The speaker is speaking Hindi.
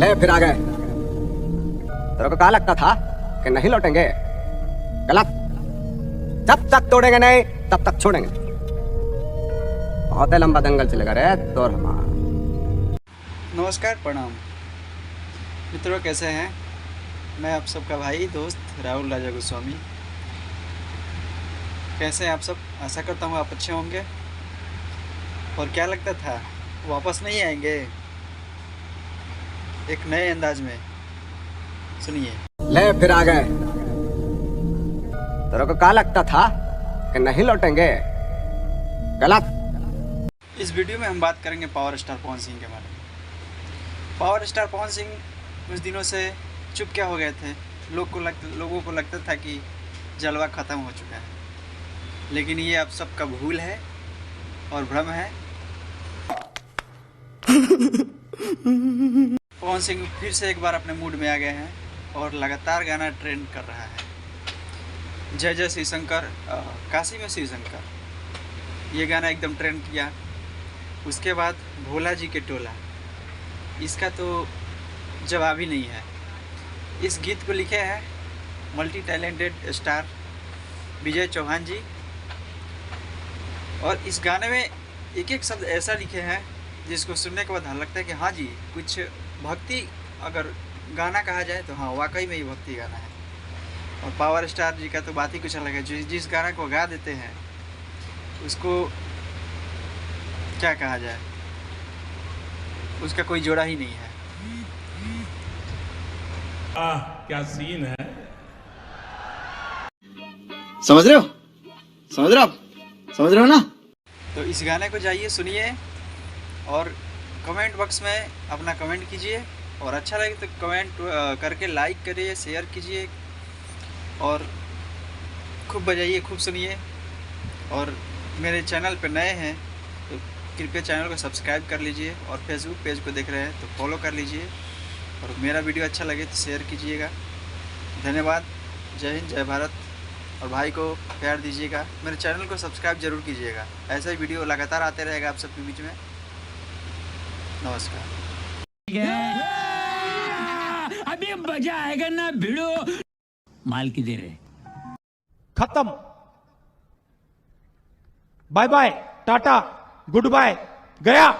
ले फिर आ गए। तेरे को क्या लगता था कि नहीं लौटेंगे? गलत। जब तक तोड़ेंगे नहीं तब तक छोड़ेंगे। बहुत लंबा दंगल चलेगा रे तोर हमारा। नमस्कार, प्रणाम मित्रों, कैसे हैं? मैं आप सबका भाई दोस्त राहुल राजा गोस्वामी। कैसे हैं आप सब? आशा करता हूँ आप अच्छे होंगे। और क्या लगता था वापस नहीं आएंगे? एक नए अंदाज में सुनिए। ले फिर आ गए। तेरे को क्या लगता था कि नहीं लौटेंगे? गलत। इस वीडियो में हम बात करेंगे पावर स्टार पवन सिंह के बारे में। पावर स्टार पवन सिंह कुछ दिनों से चुप क्या हो गए थे। लोगों को लगता था कि जलवा ख़त्म हो चुका है, लेकिन ये अब सबका भूल है और भ्रम है। पवन सिंह फिर से एक बार अपने मूड में आ गए हैं और लगातार गाना ट्रेंड कर रहा है। जय जय श्री शंकर, काशी में शिव शंकर, ये गाना एकदम ट्रेंड किया। उसके बाद भोला जी के टोला, इसका तो जवाब ही नहीं है। इस गीत को लिखे हैं मल्टी टैलेंटेड स्टार विजय चौहान जी, और इस गाने में एक एक शब्द ऐसा लिखे हैं जिसको सुनने के बाद लगता है कि हाँ जी, कुछ भक्ति अगर गाना कहा जाए तो हाँ, वाकई में ही भक्ति गाना है। और पावर स्टार जी का तो बात ही कुछ अलग है। जिस गाना को गा देते हैं उसको क्या कहा जाए, उसका कोई जोड़ा ही नहीं है। क्या सीन है। समझ रहे हो ना? तो इस गाने को जाइए सुनिए और कमेंट बॉक्स में अपना कमेंट कीजिए, और अच्छा लगे तो कमेंट करके लाइक करिए, शेयर कीजिए, और खूब बजाइए, खूब सुनिए। और मेरे चैनल पर नए हैं तो कृपया चैनल को सब्सक्राइब कर लीजिए, और फेसबुक पेज को देख रहे हैं तो फॉलो कर लीजिए, और मेरा वीडियो अच्छा लगे तो शेयर कीजिएगा। धन्यवाद। जय हिंद, जय भारत। और भाई को प्यार दीजिएगा। मेरे चैनल को सब्सक्राइब जरूर कीजिएगा। ऐसा ही वीडियो लगातार आते रहेगा आप सबके बीच में। नमस्कार। अभी मजा आएगा ना भिड़ो। माल की देर है। खत्म। Bye bye, tata, good bye, गया।